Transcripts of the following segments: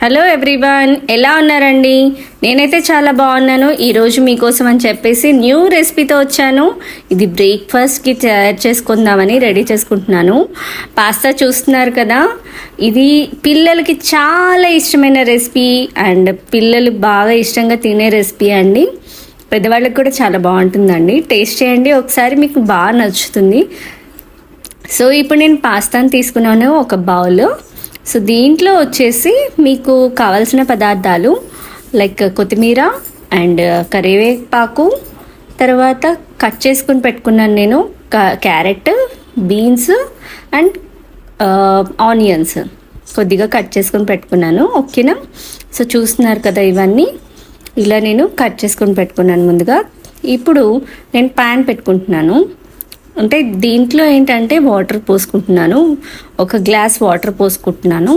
Hello everyone, ఎలా ఉన్నారండి? నేనైతే చాలా బాగున్నాను. ఈరోజు మీకోసం అని చెప్పేసి న్యూ రెసిపీతో వచ్చాను. ఇది బ్రేక్ఫాస్ట్కి తయారు చేసుకుందామని రెడీ చేసుకుంటున్నాను. పాస్తా చూస్తున్నారు కదా, ఇది పిల్లలకి చాలా ఇష్టమైన రెసిపీ అండ్ పిల్లలు బాగా ఇష్టంగా తినే రెసిపీ అండి. పెద్దవాళ్ళకి కూడా చాలా బాగుంటుందండి. టేస్ట్ చేయండి ఒకసారి, మీకు బాగా నచ్చుతుంది. సో ఇప్పుడు నేను పాస్తాని తీసుకున్నాను ఒక బౌల్. సో దీంట్లో వచ్చేసి మీకు కావాల్సిన పదార్థాలు లైక్ కొత్తిమీర అండ్ కరివేపాకు, తర్వాత కట్ చేసుకుని పెట్టుకున్నాను నేను క్యారెట్, బీన్స్ అండ్ ఆనియన్స్ కొద్దిగా కట్ చేసుకొని పెట్టుకున్నాను. ఓకేనా? సో చూస్తున్నారు కదా, ఇవన్నీ ఇలా నేను కట్ చేసుకొని పెట్టుకున్నాను ముందుగా. ఇప్పుడు నేను ప్యాన్ పెట్టుకుంటున్నాను. అంటే దీంట్లో ఏంటంటే వాటర్ పోసుకుంటున్నాను, ఒక గ్లాస్ వాటర్ పోసుకుంటున్నాను.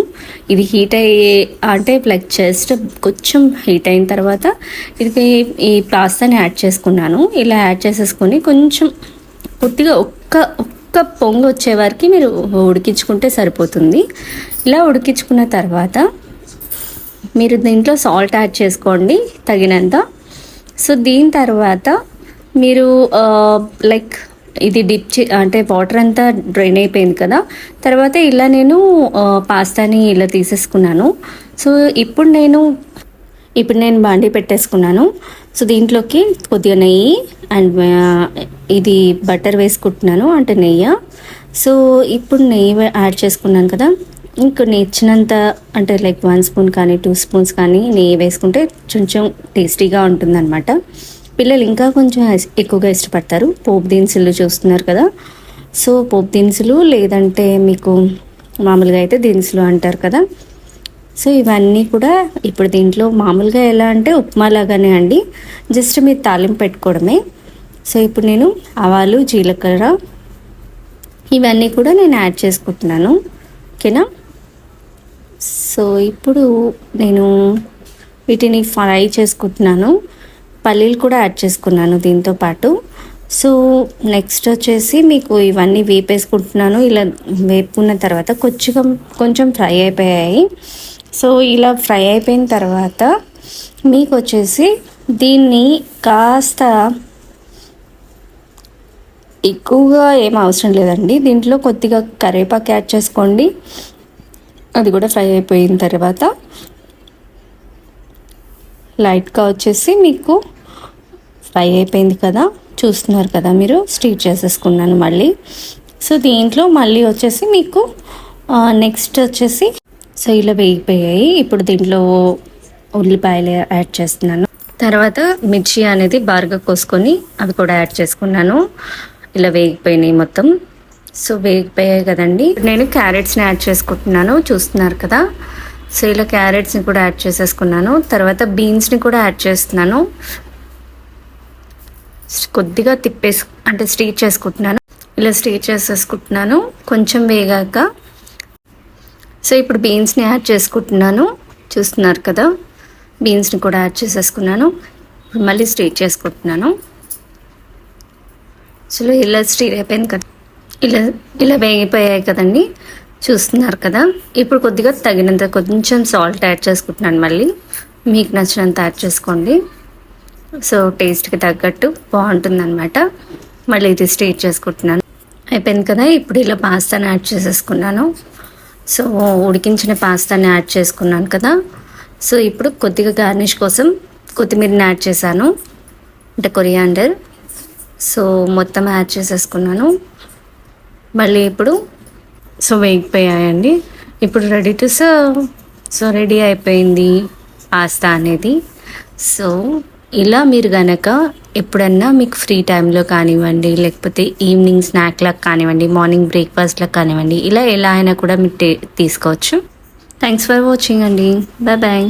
ఇది హీట్ అయ్యే అంటే లైక్ జస్ట్ కొంచెం హీట్ అయిన తర్వాత ఇది ఈ పాస్తాని యాడ్ చేసుకున్నాను. ఇలా యాడ్ చేసేసుకొని కొంచెం కొద్దిగా ఒక్క పొంగు వచ్చే వరకు మీరు ఉడికించుకుంటే సరిపోతుంది. ఇలా ఉడికించుకున్న తర్వాత మీరు దీంట్లో సాల్ట్ యాడ్ చేసుకోండి తగినంత. సో దీని తర్వాత మీరు లైక్ ఇది అంటే వాటర్ అంతా డ్రైన్ అయిపోయింది కదా, తర్వాత ఇలా నేను పాస్తాని ఇలా తీసేసుకున్నాను. సో ఇప్పుడు నేను బాండీ పెట్టేసుకున్నాను. సో దీంట్లోకి కొద్దిగా నెయ్యి అండ్ ఇది బటర్ వేసుకుంటున్నాను, అంటే నెయ్యి. సో ఇప్పుడు నెయ్యి యాడ్ చేసుకున్నాను కదా, ఇంకా నచ్చినంత అంటే లైక్ 1 స్పూన్ కానీ 2 స్పూన్స్ కానీ నెయ్యి వేసుకుంటే కొంచెం టేస్టీగా ఉంటుందన్నమాట. పిల్లలు ఇంకా కొంచెం ఎక్కువగా ఇష్టపడతారు. పోపు దినుసులు చూస్తున్నారు కదా, సో పోపు దినుసులు లేదంటే మీకు మామూలుగా అయితే దినుసులు అంటారు కదా. సో ఇవన్నీ కూడా ఇప్పుడు దీంట్లో మామూలుగా ఎలా అంటే ఉప్మా లాగానే అండి, జస్ట్ మీరు తాలింపు పెట్టుకోవడమే. సో ఇప్పుడు నేను ఆవాలు, జీలకర్ర ఇవన్నీ కూడా నేను యాడ్ చేసుకుంటున్నాను. ఓకేనా? సో ఇప్పుడు నేను వీటిని ఫ్రై చేసుకుంటున్నాను. పల్లీలు కూడా యాడ్ చేసుకున్నాను దీంతో పాటు. సో నెక్స్ట్ వచ్చేసి మీకు ఇవన్నీ వేపేసుకుంటున్నాను. ఇలా వేపుకున్న తర్వాత కొంచెం ఫ్రై అయిపోయాయి. సో ఇలా ఫ్రై అయిపోయిన తర్వాత మీకు వచ్చేసి దీన్ని కాస్త ఎక్కువగా ఏం అవసరం లేదండి, దీంట్లో కొద్దిగా కరివేపాకు యాడ్ చేసుకోండి. అది కూడా ఫ్రై అయిపోయిన తర్వాత లైట్గా వచ్చేసి మీకు ఫ్రై అయిపోయింది కదా, చూస్తున్నారు కదా మీరు, స్టీర్ చేసేసుకున్నాను మళ్ళీ. సో దీంట్లో మళ్ళీ వచ్చేసి మీకు నెక్స్ట్ వచ్చేసి సో ఇలా వేగిపోయాయి. ఇప్పుడు దీంట్లో ఉల్లిపాయలు యాడ్ చేస్తున్నాను. తర్వాత మిర్చి అనేది బారుగా కోసుకొని అవి కూడా యాడ్ చేసుకున్నాను. ఇలా వేగిపోయినాయి మొత్తం. సో వేగిపోయాయి కదండి. నేను క్యారెట్స్ని యాడ్ చేసుకుంటున్నాను, చూస్తున్నారు కదా. సో ఇలా క్యారెట్స్ని కూడా యాడ్ చేసేసుకున్నాను. తర్వాత బీన్స్ని కూడా యాడ్ చేస్తున్నాను. కొద్దిగా అంటే స్టీర్ చేసుకుంటున్నాను. ఇలా స్టీర్ చేసేసుకుంటున్నాను కొంచెం వేగాక. సో ఇప్పుడు బీన్స్ని యాడ్ చేసుకుంటున్నాను, చూస్తున్నారు కదా. బీన్స్ని కూడా యాడ్ చేసేసుకున్నాను. ఇప్పుడు మళ్ళీ స్టీర్ చేసుకుంటున్నాను. సో ఇలా స్టీర్ అయిపోయింది కదా, ఇలా వేగిపోయాయి కదండి, చూస్తున్నారు కదా. ఇప్పుడు కొద్దిగా తగినంత కొంచెం సాల్ట్ యాడ్ చేసుకుంటున్నాను. మళ్ళీ మీకు నచ్చినంత యాడ్ చేసుకోండి. సో టేస్ట్కి తగ్గట్టు బాగుంటుందన్నమాట. మళ్ళీ ఇది స్టీర్ చేసుకుంటున్నాను. అయిపోయింది కదా. ఇప్పుడు ఇలా పాస్తాని యాడ్ చేసేసుకున్నాను. సో ఉడికించిన పాస్తాని యాడ్ చేసుకున్నాను కదా. సో ఇప్పుడు కొద్దిగా గార్నిష్ కోసం కొత్తిమీరని యాడ్ చేశాను, అంటే కొరియాండర్. సో మొత్తం యాడ్ చేసేసుకున్నాను. మళ్ళీ ఇప్పుడు సో వేగిపోయాయండి. ఇప్పుడు ready to serve. So ready అయిపోయింది పాస్తా అనేది. సో ఇలా మీరు గనక ఎప్పుడన్నా మీకు ఫ్రీ టైంలో కానివ్వండి, లేకపోతే ఈవినింగ్ స్నాక్లకు కానివ్వండి, మార్నింగ్ బ్రేక్ఫాస్ట్లకు కానివ్వండి, ఇలా ఎలా అయినా కూడా మీరు తీసుకోవచ్చు. థ్యాంక్స్ ఫర్ వాచింగ్ అండి. Bye bye.